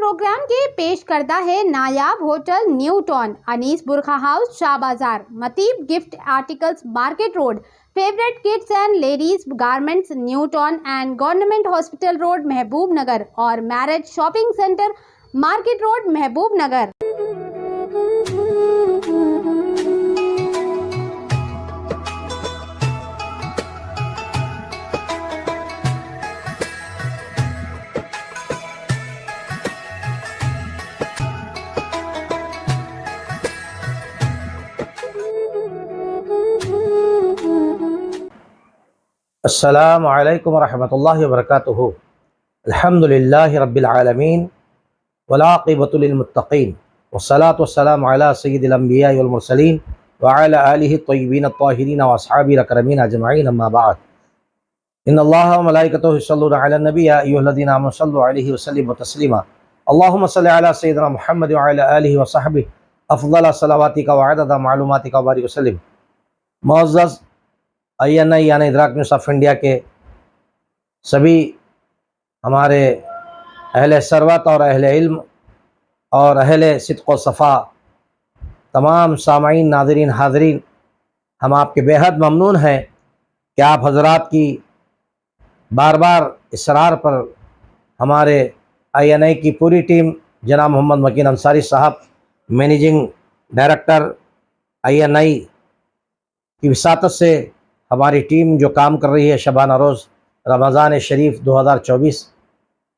Programme کے پیش کردہ ہے Nayab hotel new town, Anis Barkha house, Shah Bazar, Mateeb gift articles market road, favourite kids and ladies garments new town and government hospital road Mahbub Nagar اور marriage shopping centre market road Mahbub Nagar. السلام علیکم ورحمۃ اللہ وبرکاتہ۔ الحمدللہ رب العالمین والعاقبۃ للمتقین والصلاة والسلام علی سید الانبیاء والمرسلین وعلی آلہ الطیبین الطاہرین واصحابہ الاکرمین اجمعین، اما بعد۔ ان اللہ وملائکتہ یصلون علی النبی یا ایھا الذین آمنوا صلوا علیہ وسلموا تسلیما۔ اللہم صل علی سیدنا محمد وعلی آلہ وصحبہ افضل صلواتک وعدد معلوماتک وبارک وسلم۔ معزز INI یعنی ادراک نیوز آف انڈیا کے سبھی ہمارے اہل ثروت اور اہل علم اور اہل صدق و صفا تمام سامعین، ناظرین، حاضرین، ہم آپ کے بے حد ممنون ہیں کہ آپ حضرات کی بار بار اصرار پر ہمارے INI کی پوری ٹیم، جناب محمد مکین انصاری صاحب مینیجنگ ڈائریکٹر INI کی وساطت سے ہماری ٹیم جو کام کر رہی ہے شبانہ روز رمضان شریف 2024،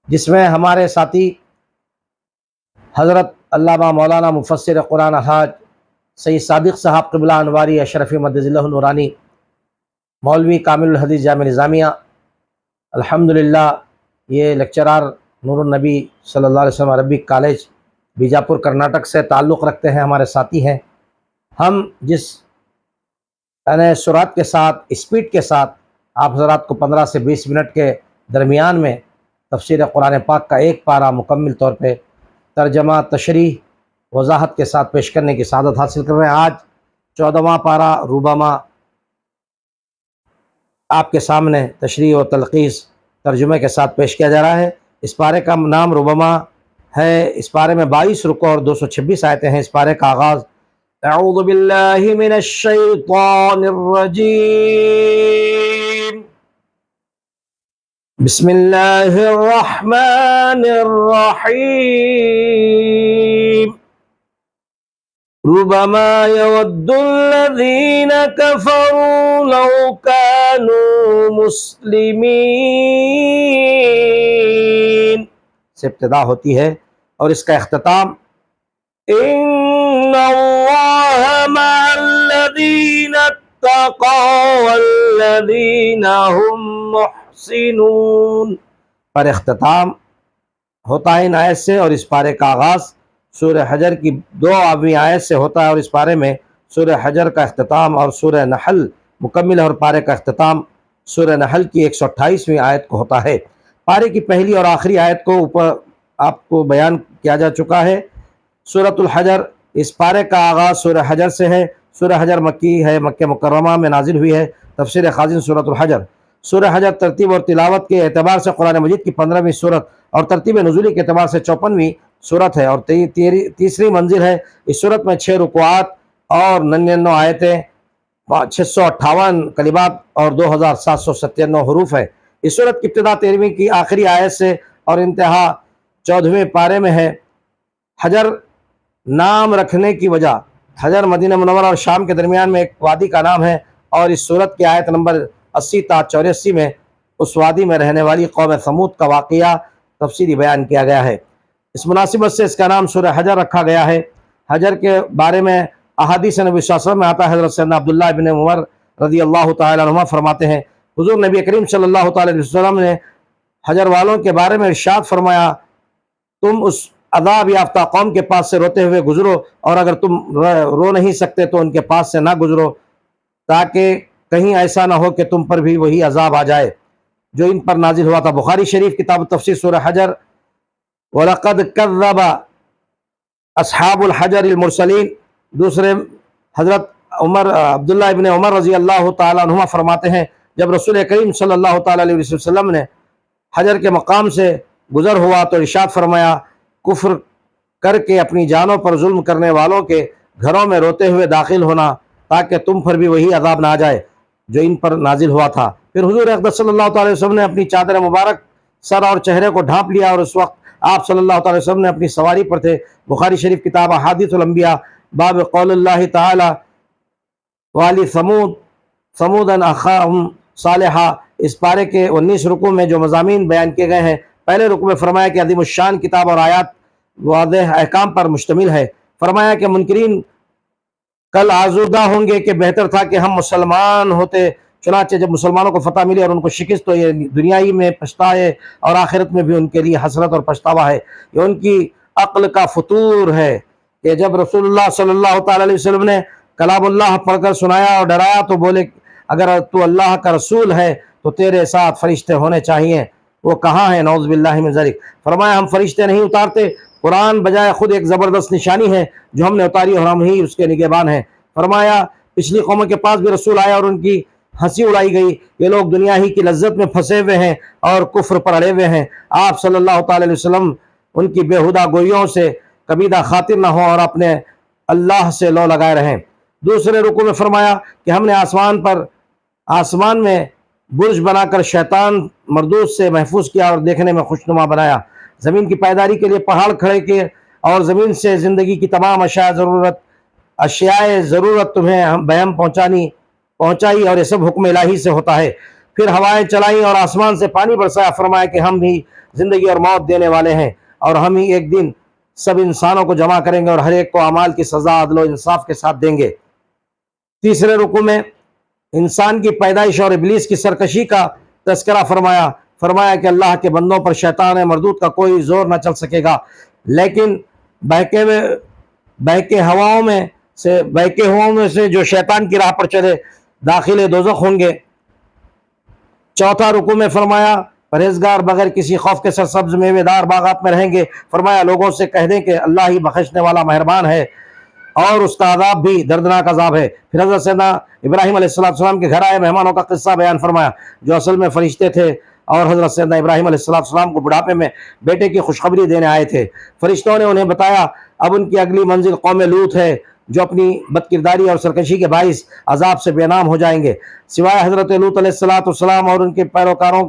جس میں ہمارے ساتھی حضرت علامہ مولانا مفسر قرآن الحاج سید صادق صاحب قبلہ انواری اشرفی مدظ اللہ نورانی، مولوی کامل الحدیث جامع نظامیہ، الحمدللہ یہ لیکچرار نور النبی صلی اللہ علیہ وسلم عربک کالج بیجاپور کرناٹک سے تعلق رکھتے ہیں، ہمارے ساتھی ہیں۔ ہم جس سرعت کے ساتھ، اسپیڈ کے ساتھ آپ حضرات کو 15 سے 20 منٹ کے درمیان میں تفسیر قرآن پاک کا ایک پارہ مکمل طور پہ ترجمہ، تشریح، وضاحت کے ساتھ پیش کرنے کی سعادت حاصل کر رہے ہیں۔ آج 14واں پارہ ربما آپ کے سامنے تشریح و تلخیص ترجمے کے ساتھ پیش کیا جا رہا ہے۔ اس پارے کا نام ربما ہے۔ اس پارے میں 22 رکوع اور 226 آیتیں ہیں۔ اس پارے کا آغاز اعوذ باللہ من الشیطان الرجیم، بسم اللہ الرحمن الرحیم، ربما یود الذین کفروا لو کانوا مسلمین سے ابتدا ہوتی ہے اور اس کا اختتام ان اللہ مع الذین اتقوا والذین هم محسنون پر اختتام ہوتا ہے ان آیت سے، اور اس پارے کا آغاز سورہ حجر کی 2 آیت سے ہوتا ہے، اور اس پارے میں سورہ حجر کا اختتام اور سورہ نحل مکمل ہے، اور پارے کا اختتام سورہ نحل کی 128ویں آیت کو ہوتا ہے۔ پارے کی پہلی اور آخری آیت کو اوپر آپ کو بیان کیا جا چکا ہے۔ سورۃ الحجر، اس پارے کا آغاز سورہ حجر سے ہے۔ سورہ حجر مکی ہے، مکہ مکرمہ میں نازل ہوئی ہے۔ تفسیر خازن سورۃ الحجر۔ سورہ حجر ترتیب اور تلاوت کے اعتبار سے قرآن مجید کی 15ویں سورت اور ترتیب نزولی کے اعتبار سے 54ویں سورت ہے، اور تیسری منزل ہے۔ اس سورت میں 6 رکوعات اور 99 آیتیں، 658 کلمات اور 2797 حروف ہے۔ اس سورت کی ابتدا 13ویں کی آخری آیت سے اور انتہا 14ویں پارے میں ہے۔ حجر نام رکھنے کی وجہ، حجر مدینہ منورہ اور شام کے درمیان میں ایک وادی کا نام ہے، اور اس سورت کی آیت نمبر 80 تا 84 میں اس وادی میں رہنے والی قوم ثمود کا واقعہ تفصیلی بیان کیا گیا ہے۔ اس مناسبت سے اس کا نام سورہ حجر رکھا گیا ہے۔ حجر کے بارے میں احادیث نبی صلی اللہ علیہ وسلم میں آتا ہے۔ حضرت سیدنا عبداللہ ابن عمر رضی اللہ تعالی عنہما فرماتے ہیں، حضور نبی کریم صلی اللہ تعالی علیہ وسلم نے حجر والوں کے بارے میں ارشاد فرمایا، تم اس عذاب یافتہ قوم کے پاس سے روتے ہوئے گزرو، اور اگر تم رو نہیں سکتے تو ان کے پاس سے نہ گزرو، تاکہ کہیں ایسا نہ ہو کہ تم پر بھی وہی عذاب آ جائے جو ان پر نازل ہوا تھا۔ بخاری شریف کتاب التفسیر سورہ حجر، وَلَقَدْ كَذَّبَ اصحاب الحجر المرسلین۔ دوسرے حضرت عبداللہ ابن عمر رضی اللہ تعالیٰ عنہما فرماتے ہیں، جب رسول کریم صلی اللہ تعالیٰ علیہ وسلم نے حجر کے مقام سے گزر ہوا تو ارشاد فرمایا، کفر کر کے اپنی جانوں پر ظلم کرنے والوں کے گھروں میں روتے ہوئے داخل ہونا تاکہ تم پر بھی وہی عذاب نہ آ جائے جو ان پر نازل ہوا تھا۔ پھر حضور اقدس صلی اللہ تعالی وسلم نے اپنی چادر مبارک سر اور چہرے کو ڈھانپ لیا، اور اس وقت آپ صلی اللہ تعالی وسلم نے اپنی سواری پر تھے۔ بخاری شریف کتاب احادیث الانبیاء باب قول اللہ تعالی والی ثمودن اخاہم صالحہ، اس پارے کے 19 رکوع میں جو مضامین بیان کیے گئے ہیں، پہلے رکوع میں فرمایا کہ عظیم الشان کتاب اور آیات واضح احکام پر مشتمل ہے۔ فرمایا کہ منکرین کل آزودہ ہوں گے کہ بہتر تھا کہ ہم مسلمان ہوتے، چنانچہ جب مسلمانوں کو فتح ملی اور ان کو شکست تو یہ دنیا ہی میں پچھتائے اور آخرت میں بھی ان کے لیے حسرت اور پچھتاوا ہے۔ یہ ان کی عقل کا فطور ہے کہ جب رسول اللہ صلی اللہ تعالی علیہ وسلم نے کلام اللہ پڑھ کر سنایا اور ڈرایا تو بولے اگر تو اللہ کا رسول ہے تو تیرے ساتھ فرشتے ہونے چاہیے، وہ کہاں ہیں؟ نعوذ باللہ من ذلک۔ فرمایا ہم فرشتے نہیں اتارتے، قرآن بجائے خود ایک زبردست نشانی ہے جو ہم نے اتاری اور ہم ہی اس کے نگہبان ہیں۔ فرمایا پچھلی قوموں کے پاس بھی رسول آیا اور ان کی ہنسی اڑائی گئی، یہ لوگ دنیا ہی کی لذت میں پھنسے ہوئے ہیں اور کفر پر اڑے ہوئے ہیں۔ آپ صلی اللہ تعالی علیہ وسلم ان کی بیہودہ گوئیوں سے کبیدہ خاطر نہ ہو اور اپنے اللہ سے لو لگائے رہیں۔ دوسرے رکوع میں فرمایا کہ ہم نے آسمان میں برج بنا کر شیطان مردود سے محفوظ کیا اور دیکھنے میں خوشنما بنایا۔ زمین کی پائیداری کے لیے پہاڑ کھڑے کیے اور زمین سے زندگی کی تمام اشیاء ضرورت تمہیں بہم پہنچائی اور یہ سب حکم الہی سے ہوتا ہے۔ پھر ہوائیں چلائیں اور آسمان سے پانی برسایا۔ فرمایا کہ ہم بھی زندگی اور موت دینے والے ہیں اور ہم ہی ایک دن سب انسانوں کو جمع کریں گے اور ہر ایک کو اعمال کی سزا عدل و انصاف کے ساتھ دیں گے۔ تیسرے رکوع میں انسان کی پیدائش اور ابلیس کی سرکشی کا تذکرہ فرمایا کہ اللہ کے بندوں پر شیطان مردود کا کوئی زور نہ چل سکے گا، لیکن بہکے ہواؤں میں سے جو شیطان کی راہ پر چلے داخل دوزخ ہوں گے۔ چوتھا رکوع میں فرمایا پرہیزگار بغیر کسی خوف کے سرسبز میوے دار باغات میں رہیں گے۔ فرمایا لوگوں سے کہہ دیں کہ اللہ ہی بخشنے والا مہربان ہے اور اس کا عذاب بھی دردناک عذاب ہے۔ پھر حضرت سیدنا ابراہیم علیہ السلام کے گھر آئے مہمانوں کا قصہ بیان فرمایا جو اصل میں فرشتے تھے اور حضرت سیدنا ابراہیم علیہ السلام کو بڑھاپے میں بیٹے کی خوشخبری دینے آئے تھے۔ فرشتوں نے انہیں بتایا اب ان کی اگلی منزل قوم لوط ہے جو اپنی بدکرداری اور سرکشی کے باعث عذاب سے بے نام ہو جائیں گے۔ سوائے حضرت لوط علیہ السلام اور ان کے پیروکاروں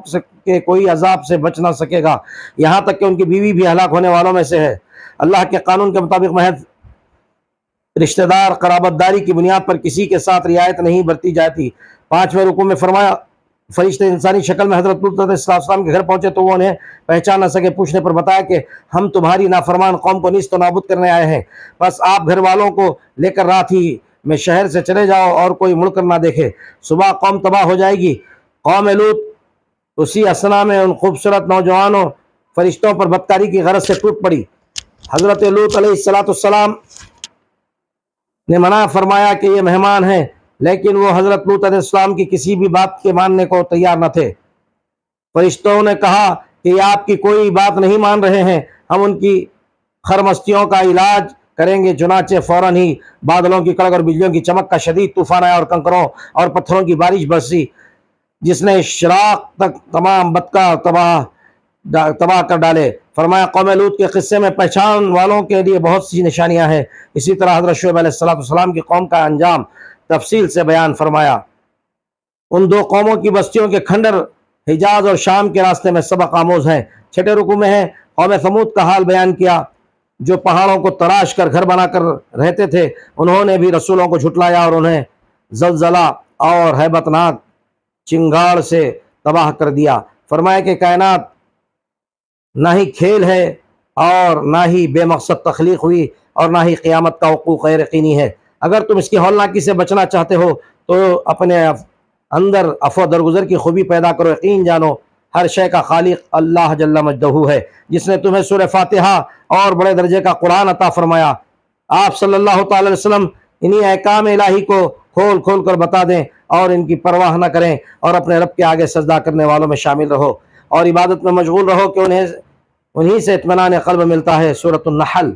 کے کوئی عذاب سے بچ نہ سکے گا، یہاں تک کہ ان کی بیوی بھی ہلاک ہونے والوں میں سے ہے۔ اللہ کے قانون کے مطابق محض رشتہ دار قرابت داری کی بنیاد پر کسی کے ساتھ رعایت نہیں برتی جاتی۔ پانچویں رکوع میں فرمایا فرشتے انسانی شکل میں حضرت لوط علیہ السلام کے گھر پہنچے تو وہ انہیں پہچان نہ سکے۔ پوچھنے پر بتایا کہ ہم تمہاری نافرمان قوم کو نیست و نابود کرنے آئے ہیں، بس آپ گھر والوں کو لے کر رات ہی میں شہر سے چلے جاؤ اور کوئی مڑ کر نہ دیکھے، صبح قوم تباہ ہو جائے گی۔ قوم لوط اسی اثنا میں ان خوبصورت نوجوانوں فرشتوں پر بدکاری کی غرض سے ٹوٹ پڑی۔ حضرت لوط علیہ السلام نے منع فرمایا کہ یہ مہمان ہیں، لیکن وہ حضرت لوط علیہ السلام کی کسی بھی بات کے ماننے کو تیار نہ تھے۔ فرشتوں نے کہا کہ یہ آپ کی کوئی بات نہیں مان رہے ہیں، ہم ان کی خرمستیوں کا علاج کریں گے۔ چنانچہ فوراً ہی بادلوں کی کڑک اور بجلیوں کی چمک کا شدید طوفان آیا اور کنکروں اور پتھروں کی بارش برسی جس نے اشراق تک تمام بدکار تباہ کر ڈالے۔ فرمایا قوم لوط کے قصے میں پہچان والوں کے لیے بہت سی نشانیاں ہیں۔ اسی طرح حضرت شعیب علیہ السلام کی قوم کا انجام تفصیل سے بیان فرمایا۔ ان دو قوموں کی بستیوں کے کھنڈر حجاز اور شام کے راستے میں سبق آموز ہیں۔ چھٹے رکوع میں ہے قوم ثمود کا حال بیان کیا جو پہاڑوں کو تراش کر گھر بنا کر رہتے تھے۔ انہوں نے بھی رسولوں کو جھٹلایا اور انہیں زلزلہ اور ہیبت ناک چنگاڑ سے تباہ کر دیا۔ فرمایا کہ کائنات نہ ہی کھیل ہے اور نہ ہی بے مقصد تخلیق ہوئی اور نہ ہی قیامت کا وقوع غیر یقینی ہے۔ اگر تم اس کی ہولناکی سے بچنا چاہتے ہو تو اپنے اندر عفو درگزر کی خوبی پیدا کرو۔ یقین جانو ہر شے کا خالق اللہ جل مجدہ ہے جس نے تمہیں سورہ فاتحہ اور بڑے درجے کا قرآن عطا فرمایا۔ آپ صلی اللہ تعالی علیہ وسلم انہی احکام الہی کو کھول کھول کر بتا دیں اور ان کی پرواہ نہ کریں اور اپنے رب کے آگے سجدہ کرنے والوں میں شامل رہو اور عبادت میں مشغول رہو کہ انہی سے اطمینان قلب ملتا ہے۔ سورۃ النحل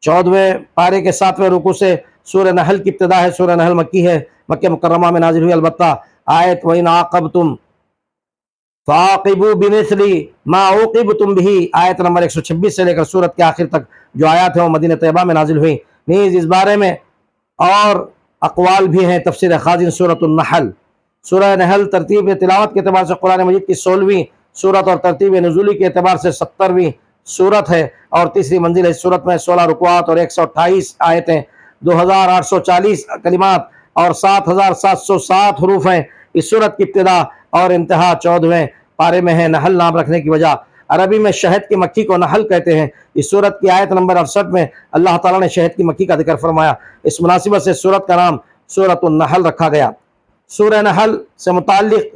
14ویں پارے کے 7ویں رکوع سے سورہ نحل کی ابتدا ہے۔ سورہ نحل مکی ہے، مکہ مکرمہ میں نازل ہوئی، البتہ آیت وَإِنْ عَاقَبْتُمْ فَعَاقِبُوا بِمِثْلِ مَا عُوقِبْتُمْ بِهِ، آیت نمبر 126 سے لے کر سورت کے آخر تک جو آیات ہیں وہ مدینہ طیبہ میں نازل ہوئی۔ نیز اس بارے میں اور اقوال بھی ہیں۔ تفسیر خازن سورۃ النحل، سورہ نحل ترتیب تلاوت کے اعتبار سے قرآن مجید کی 16ویں سورت اور ترتیب نزولی کے اعتبار سے 70ویں سورت ہے، اور تیسری منزل ہے اس سورت میں 16 رکوعات اور 128 آیتیں، 2840 کلمات اور 7707 حروف ہیں۔ اس سورت کی ابتدا اور انتہا 14ویں پارے میں ہے۔ نحل نام رکھنے کی وجہ، عربی میں شہد کی مکھی کو نحل کہتے ہیں۔ اس سورت کی آیت نمبر 68 میں اللہ تعالیٰ نے شہد کی مکھی کا ذکر فرمایا، اس مناسبت سے سورت کا نام سورۃ النحل رکھا گیا۔ سورہ نحل سے متعلق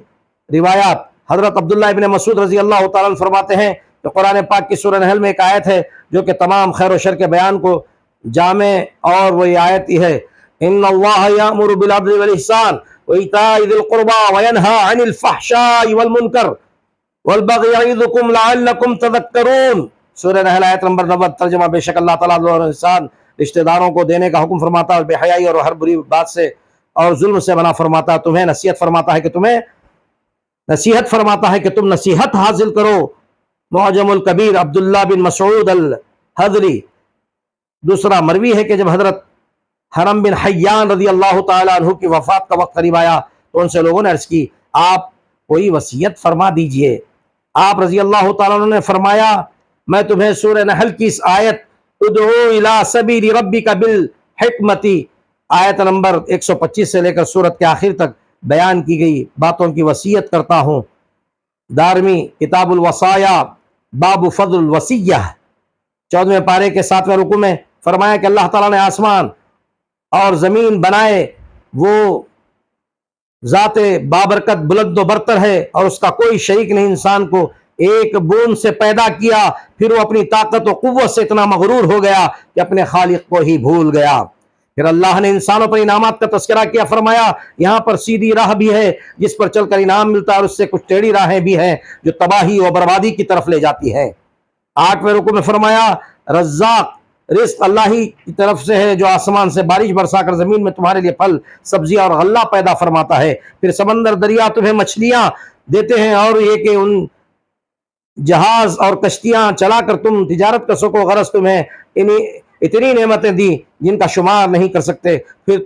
روایات، حضرت عبداللہ ابن مسعود رضی اللہ تعالیٰ عنہ فرماتے ہیں کہ قرآن پاک کی سورہ نحل میں ایک آیت ہے جو کہ تمام خیر و شر کے بیان کو جامع، اور وہ یہ آیت ہی ہے، ان اللہ یأمر بالعدل والاحسان وایتاء ذی القربى وینہی عن الفحشاء والمنکر والبغی یعظکم لعلکم تذکرون۔ سورہ نحل آیت نمبر 90، ترجمہ، بے شک اللہ تعالیٰ عدل اور احسان رشتہ داروں کو دینے کا حکم فرماتا ہے اور بے حیائی اور ہر بری بات سے اور ظلم سے منع فرماتا ہے، تمہیں نصیحت فرماتا ہے کہ تم نصیحت حاصل کرو۔ معجم الکبیر، عبداللہ بن مسعود الحضری۔ دوسرا مروی ہے کہ جب حضرت حرم بن حیان رضی اللہ تعالیٰ عنہ کی وفات کا وقت قریب آیا تو ان سے لوگوں نے عرض کی، آپ کوئی وصیت فرما دیجئے۔ آپ رضی اللہ تعالیٰ عنہ نے فرمایا، میں تمہیں سورہ نحل کی اس آیت ادعو الی سبیل ربک بالحکمت، آیت نمبر 125 سے لے کر سورت کے آخر تک بیان کی گئی باتوں کی وصیت کرتا ہوں۔ دارمی کتاب الوصایا باب فضل الوصیہ، 14ویں پارے کے 7ویں رکوع میں فرمایا کہ اللہ تعالیٰ نے آسمان اور زمین بنائے، وہ ذات بابرکت بلند و برتر ہے اور اس کا کوئی شریک نہیں۔ انسان کو ایک بوند سے پیدا کیا، پھر وہ اپنی طاقت و قوت سے اتنا مغرور ہو گیا کہ اپنے خالق کو ہی بھول گیا۔ پھر اللہ نے انسانوں پر انعامات کا تذکرہ کیا، فرمایا یہاں پر سیدھی راہ بھی ہے جس پر چل کر انعام ملتا ہے، اور اس سے کچھ ٹیڑھی راہیں بھی ہیں جو تباہی و بربادی کی طرف لے جاتی ہیں۔ 8ویں رکوع میں فرمایا رزاق، رزق اللہ ہی کی طرف سے ہے جو آسمان سے بارش برسا کر زمین میں تمہارے لیے پھل سبزیاں اور غلہ پیدا فرماتا ہے، پھر سمندر دریا تمہیں مچھلیاں دیتے ہیں، اور یہ کہ ان جہاز اور کشتیاں چلا کر تم تجارت کر سکو، غرض تمہیں اتنی نعمتیں دی جن کا شمار نہیں کر سکتے، پھر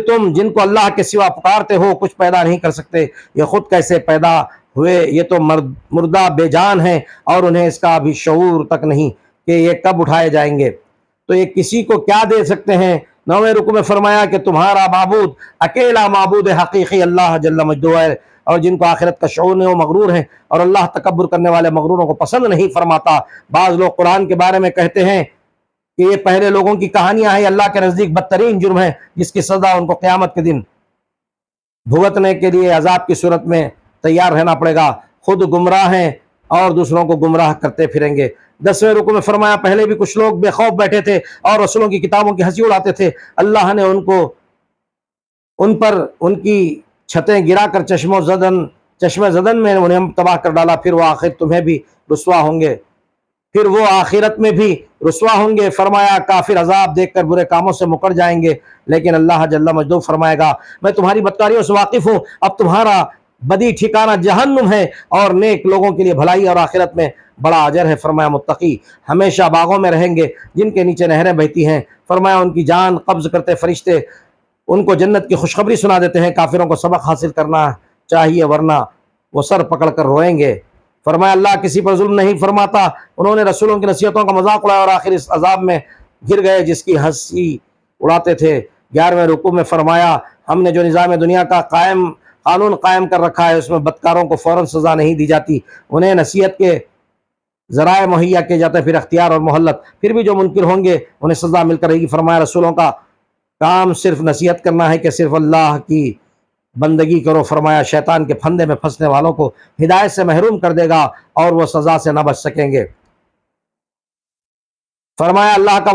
تم جن کو اللہ کے سوا پکارتے ہو کچھ پیدا نہیں کر سکتے، یہ خود کیسے پیدا ہوئے، یہ تو مردہ بے جان ہیں اور انہیں اس کا بھی شعور تک نہیں کہ یہ کب اٹھائے جائیں گے، تو یہ کسی کو کیا دے سکتے ہیں۔ 9ویں رکوع میں فرمایا کہ تمہارا معبود اکیلا معبود حقیقی اللہ جل مجدہ ہے، اور جن کو آخرت کا شعور نہیں وہ مغرور ہیں، اور اللہ تکبر کرنے والے مغروروں کو پسند نہیں فرماتا۔ بعض لوگ قرآن کے بارے میں کہتے ہیں کہ یہ پہلے لوگوں کی کہانیاں ہیں، اللہ کے نزدیک بدترین جرم ہے جس کی سزا ان کو قیامت کے دن بھگتنے کے لیے عذاب کی صورت میں تیار رہنا پڑے گا۔ خود گمراہ ہیں اور دوسروں کو گمراہ کرتے پھریں گے۔ 10ویں رکوع میں فرمایا پہلے بھی کچھ لوگ بے خوف بیٹھے تھے اور رسولوں کی کتابوں کی ہنسی اڑاتے تھے، اللہ نے ان پر ان کی چھتیں گرا کر چشم زدن میں انہیں تباہ کر ڈالا، پھر وہ آخرت میں بھی رسوا ہوں گے۔ فرمایا کافر عذاب دیکھ کر برے کاموں سے مکر جائیں گے، لیکن اللہ جل مجدہ فرمائے گا میں تمہاری بدکاریوں سے واقف ہوں، اب تمہارا بدی ٹھکانہ جہنم ہے، اور نیک لوگوں کے لیے بھلائی اور آخرت میں بڑا اجر ہے۔ فرمایا متقی ہمیشہ باغوں میں رہیں گے جن کے نیچے نہریں بہتی ہیں۔ فرمایا ان کی جان قبض کرتے فرشتے ان کو جنت کی خوشخبری سنا دیتے ہیں۔ کافروں کو سبق حاصل کرنا چاہیے ورنہ وہ سر پکڑ کر روئیں گے۔ فرمایا اللہ کسی پر ظلم نہیں فرماتا، انہوں نے رسولوں کی نصیحتوں کا مذاق اڑایا اور آخر اس عذاب میں گر گئے جس کی ہنسی اڑاتے تھے۔ 11ویں رکوع میں فرمایا ہم نے جو نظام دنیا کا قانون قائم کر رکھا ہے اس میں بدکاروں کو فوراً سزا نہیں دی جاتی، انہیں نصیحت کے ذرائع مہیا کیے جاتے ہیں، پھر اختیار اور مہلت، پھر بھی جو منکر ہوں گے انہیں سزا مل کر رہے گی۔ فرمایا رسولوں کا کام صرف نصیحت کرنا ہے کہ صرف اللہ کی بندگی کرو۔ فرمایا شیطان کے پھندے میں پھنسنے والوں کو ہدایت سے محروم کر دے گا اور وہ سزا سے نہ بچ سکیں گے۔ فرمایا اللہ کا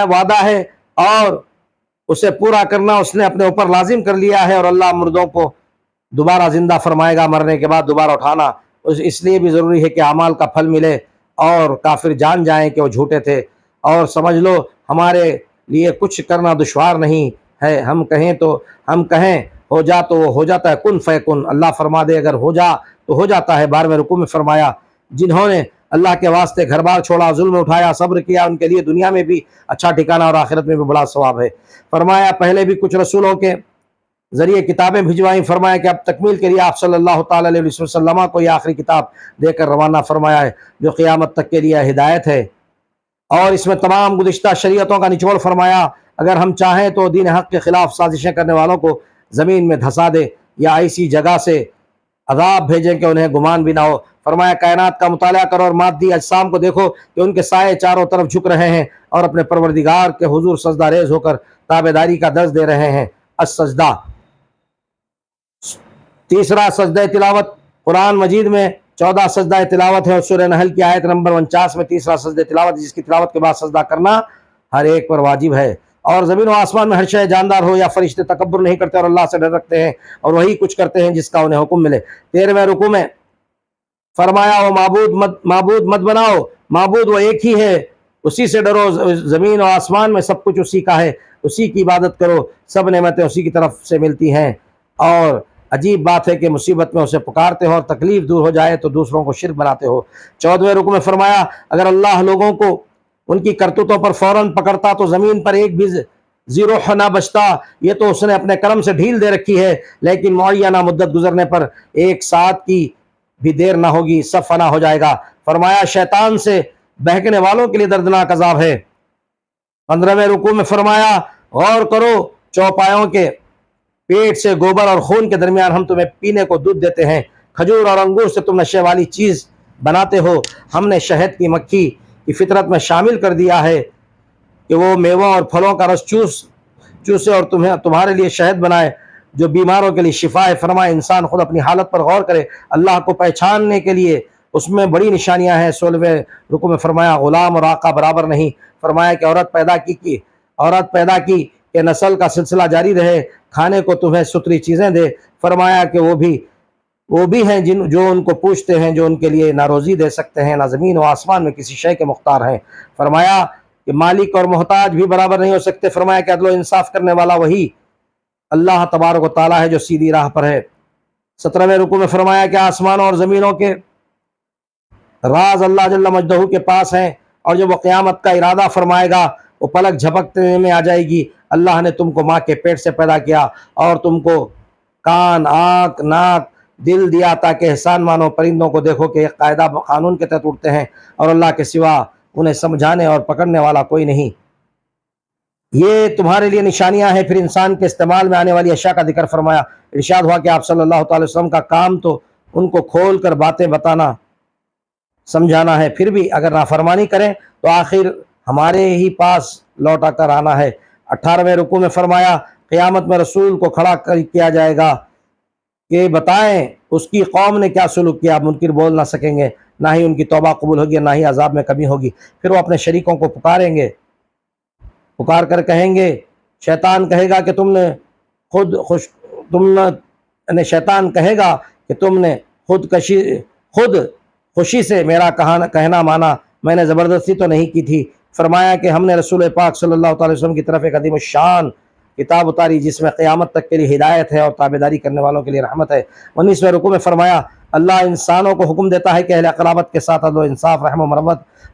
وعدہ ہے اور اسے پورا کرنا اس نے اپنے اوپر لازم کر لیا ہے، اور اللہ مردوں کو دوبارہ زندہ فرمائے گا، مرنے کے بعد دوبارہ اٹھانا اس لیے بھی ضروری ہے کہ اعمال کا پھل ملے اور کافر جان جائیں کہ وہ جھوٹے تھے، اور سمجھ لو ہمارے لیے کچھ کرنا دشوار نہیں ہے، ہم کہیں ہو جا تو وہ ہو جاتا ہے، کن فیکن، اللہ فرما دے اگر ہو جا تو ہو جاتا ہے۔ 12ویں رکوع میں فرمایا جنہوں نے اللہ کے واسطے گھر بار چھوڑا، ظلم اٹھایا، صبر کیا، ان کے لیے دنیا میں بھی اچھا ٹھکانہ اور آخرت میں بھی بڑا ثواب ہے۔ فرمایا پہلے بھی کچھ رسولوں کے ذریعے کتابیں بھجوائیں، فرمایا کہ اب تکمیل کے لیے آپ صلی اللہ تعالیٰ علیہ وسلم کو یہ آخری کتاب دے کر روانہ فرمایا ہے جو قیامت تک کے لیے ہدایت ہے، اور اس میں تمام گزشتہ شریعتوں کا نچوڑ فرمایا۔ اگر ہم چاہیں تو دین حق کے خلاف سازشیں کرنے والوں کو زمین میں دھسا دے یا ایسی جگہ سے عذاب بھیجیں کہ انہیں گمان بھی نہ ہو۔ فرمایا کائنات کا مطالعہ کرو اور مادی اجسام کو دیکھو کہ ان کے سائے چاروں طرف جھک رہے ہیں اور اپنے پروردگار کے حضور سجدہ ریز ہو کر تابعداری کا درس دے رہے ہیں۔ السجدہ، تیسرا سجدہ تلاوت قرآن مجید میں 14 سجدہ تلاوت ہے، اور سورہ نحل کی آیت نمبر 49 میں تیسرا سجدہ تلاوت، جس کی تلاوت کے بعد سجدہ کرنا ہر ایک پر واجب ہے۔ اور زمین و آسمان میں ہر شے جاندار ہو یا فرشتے تکبر نہیں کرتے اور اللہ سے ڈر رکھتے ہیں اور وہی کچھ کرتے ہیں جس کا انہیں حکم ملے۔ 13ویں رکوع میں فرمایا وہ معبود مت بناؤ، معبود وہ ایک ہی ہے، اسی سے ڈرو، زمین و آسمان میں سب کچھ اسی کا ہے، اسی کی عبادت کرو، سب نعمتیں اسی کی طرف سے ملتی ہیں، اور عجیب بات ہے کہ مصیبت میں اسے پکارتے ہو اور تکلیف دور ہو جائے تو دوسروں کو شرک بناتے ہو۔ 14ویں رکوع میں فرمایا اگر اللہ لوگوں کو ان کی کرتوتوں پر فوراً پکڑتا تو زمین پر ایک بھی زیرو نہ بچتا، یہ تو اس نے اپنے کرم سے ڈھیل دے رکھی ہے، لیکن معینہ مدت گزرنے پر ایک ساتھ کی بھی دیر نہ ہوگی، سب فنا ہو جائے گا۔ فرمایا شیطان سے بہکنے والوں کے لیے دردناک عذاب ہے۔ 15ویں رکوع میں فرمایا غور کرو، چوپایوں کے پیٹ سے گوبر اور خون کے درمیان ہم تمہیں پینے کو دودھ دیتے ہیں، کھجور اور انگور سے تم نشے والی چیز بناتے ہو، ہم نے شہد کی مکھی کی فطرت میں شامل کر دیا ہے کہ وہ میووں اور پھلوں کا رس چوسے اور تمہارے لیے شہد بنائے جو بیماروں کے لیے شفا ہے۔ فرمایا انسان خود اپنی حالت پر غور کرے، اللہ کو پہچاننے کے لیے اس میں بڑی نشانیاں ہیں۔ 16ویں رکوع میں فرمایا غلام اور آقا برابر نہیں۔ فرمایا کہ عورت پیدا کی کہ نسل کا سلسلہ جاری رہے، کھانے کو تمہیں ستری چیزیں دے۔ فرمایا کہ وہ بھی ہیں جو ان کو پوچھتے ہیں، جو ان کے لیے نہ روزی دے سکتے ہیں نہ زمین و آسمان میں کسی شے کے مختار ہیں۔ فرمایا کہ مالک اور محتاج بھی برابر نہیں ہو سکتے۔ فرمایا کہ عدل و انصاف کرنے والا وہی اللہ تبارک و تعالیٰ ہے جو سیدھی راہ پر ہے۔ 17ویں رکوع میں فرمایا کہ آسمانوں اور زمینوں کے راز اللہ جل مجدہ کے پاس ہیں، اور جب وہ قیامت کا ارادہ فرمائے گا وہ پلک جھپکنے میں آ جائے گی۔ اللہ نے تم کو ماں کے پیٹ سے پیدا کیا اور تم کو کان، آنکھ، ناک، دل دیا تاکہ احسان مانو، پرندوں کو دیکھو کہ ایک قاعدہ قانون کے تحت اڑتے ہیں اور اللہ کے سوا انہیں سمجھانے اور پکڑنے والا کوئی نہیں۔ یہ تمہارے لیے نشانیاں ہیں۔ پھر انسان کے استعمال میں آنے والی اشیاء کا ذکر فرمایا۔ ارشاد ہوا کہ آپ صلی اللہ تعالی وسلم کا کام تو ان کو کھول کر باتیں بتانا، سمجھانا ہے، پھر بھی اگر نافرمانی کریں تو آخر ہمارے ہی پاس لوٹا کر آنا ہے۔ 18ویں رکوع میں فرمایا قیامت میں رسول کو کھڑا کیا جائے گا کہ بتائیں اس کی قوم نے کیا سلوک کیا۔ منکر بول نہ سکیں گے، نہ ہی ان کی توبہ قبول ہوگی، نہ ہی عذاب میں کمی ہوگی۔ پھر وہ اپنے شریکوں کو پکار کر کہیں گے، شیطان کہے گا کہ تم نے خود خوشی سے میرا کہنا مانا، میں نے زبردستی تو نہیں کی تھی۔ فرمایا کہ ہم نے رسول پاک صلی اللہ تعالی وسلم کی طرف ایک عظیم الشان کتاب اتاری جس میں قیامت تک کے لیے ہدایت ہے اور تابعداری کرنے والوں کے لیے رحمت ہے۔ 19ویں رکوع میں فرمایا اللہ انسانوں کو حکم دیتا ہے کہ اہل قرابت کے ساتھ عدل و انصاف، رحم و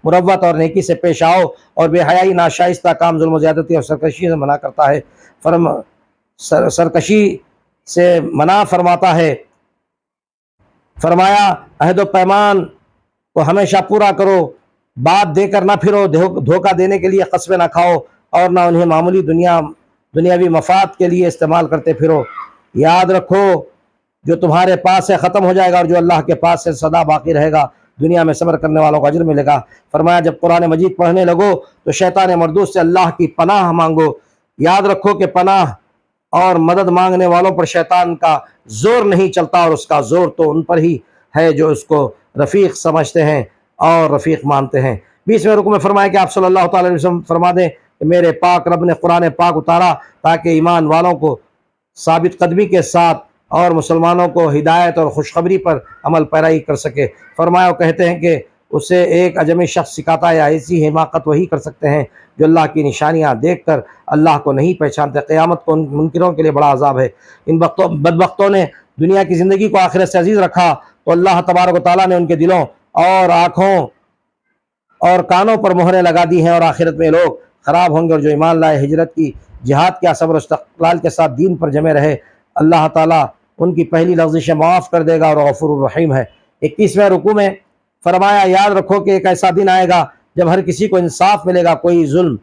مروت اور نیکی سے پیش آؤ، اور بے حیائی، ناشائستہ کام، ظلم و زیادتی اور سرکشی سے منع کرتا ہے، سرکشی سے منع فرماتا ہے۔ فرمایا عہد و پیمان کو ہمیشہ پورا کرو، بات دے کر نہ پھرو، دھوکہ دینے کے لیے قسمیں نہ کھاؤ اور نہ انہیں معمولی دنیاوی مفاد کے لیے استعمال کرتے پھرو۔ یاد رکھو جو تمہارے پاس ہے ختم ہو جائے گا اور جو اللہ کے پاس سے سدا باقی رہے گا، دنیا میں صبر کرنے والوں کو اجر ملے گا۔ فرمایا جب قرآن مجید پڑھنے لگو تو شیطان مردود سے اللہ کی پناہ مانگو۔ یاد رکھو کہ پناہ اور مدد مانگنے والوں پر شیطان کا زور نہیں چلتا، اور اس کا زور تو ان پر ہی ہے جو اس کو رفیق سمجھتے ہیں اور رفیق مانتے ہیں۔ 20ویں رکوع میں فرمایا کہ آپ صلی اللہ تعالی وسلم فرما دیں کہ میرے پاک رب نے قرآن پاک اتارا تاکہ ایمان والوں کو ثابت قدمی کے ساتھ اور مسلمانوں کو ہدایت اور خوشخبری پر عمل پیرائی کر سکے۔ فرمایا وہ کہتے ہیں کہ اسے ایک اجمی شخص سکھاتا ہے، ایسی حماقت وہی کر سکتے ہیں جو اللہ کی نشانیاں دیکھ کر اللہ کو نہیں پہچانتے۔ قیامت کو ان منکروں کے لیے بڑا عذاب ہے۔ ان بدبختوں نے دنیا کی زندگی کو آخرت سے عزیز رکھا تو اللہ تبارک و تعالیٰ نے ان کے دلوں اور آنکھوں اور کانوں پر مہریں لگا دی ہیں، اور آخرت میں لوگ خراب ہوں گے۔ اور جو ایمان لائے، ہجرت کی، جہاد کیا، صبر و استقلال کے ساتھ دین پر جمے رہے، اللہ تعالیٰ ان کی پہلی لغزشیں معاف کر دے گا، اور غفور الرحیم ہے۔ 21ویں رکوع میں فرمایا یاد رکھو کہ ایک ایسا دن آئے گا جب ہر کسی کو انصاف ملے گا، کوئی ظلم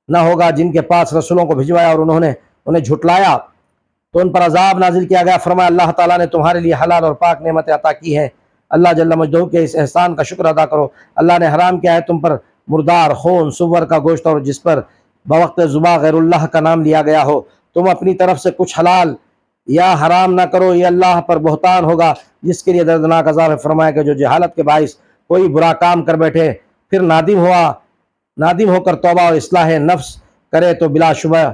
نہ ہوگا۔ جن کے پاس رسولوں کو بھجوایا اور انہوں نے انہیں جھٹلایا تو ان پر عذاب نازل کیا گیا۔ فرمایا اللہ تعالیٰ نے تمہارے لیے حلال اور پاک نعمتیں عطا کی ہیں، اللہ جل مجدہ کے اس احسان کا شکر ادا کرو۔ اللہ نے حرام کیا ہے تم پر مردار، خون، سور کا گوشت، اور جس پر بوقت ذبح غیر اللہ کا نام لیا گیا ہو۔ تم اپنی طرف سے کچھ حلال یا حرام نہ کرو، یہ اللہ پر بہتان ہوگا جس کے لیے دردناک عذاب ہے۔ فرمایا کہ جو جہالت کے باعث کوئی برا کام کر بیٹھے پھر نادم ہو کر توبہ اور اصلاح نفس کرے تو بلا شبہ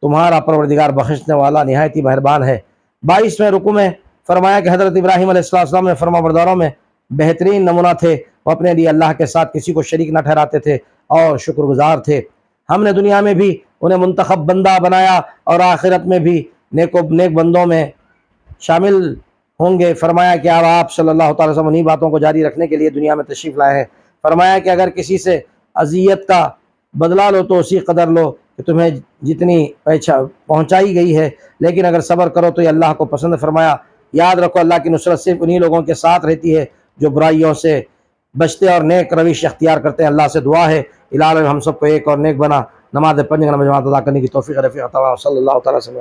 تمہارا پروردگار بخشنے والا نہایت ہی مہربان ہے۔ 22ویں رکوع میں فرمایا کہ حضرت ابراہیم علیہ السلام نے فرما برداروں میں بہترین نمونہ تھے، وہ اپنے لیے اللہ کے ساتھ کسی کو شریک نہ ٹھہراتے تھے اور شکر گزار تھے۔ ہم نے دنیا میں بھی انہیں منتخب بندہ بنایا اور آخرت میں بھی نیک بندوں میں شامل ہوں گے۔ فرمایا کہ اب آپ صلی اللہ تعالی وسلم انہی باتوں کو جاری رکھنے کے لیے دنیا میں تشریف لائے ہیں۔ فرمایا کہ اگر کسی سے اذیت کا بدلہ لو تو اسی قدر لو کہ تمہیں جتنی پہنچائی گئی ہے، لیکن اگر صبر کرو تو یہ اللہ کو پسند۔ فرمایا یاد رکھو اللہ کی نصرت صرف انہی لوگوں کے ساتھ رہتی ہے جو برائیوں سے بچتے اور نیک روش اختیار کرتے ہیں۔ اللہ سے دعا ہے الہی ہم سب کو ایک اور نیک بنا نماز 5 نماز جماعت ادا کرنے کی توفیق رفیع عطا صلی اللہ تعالی وسلم۔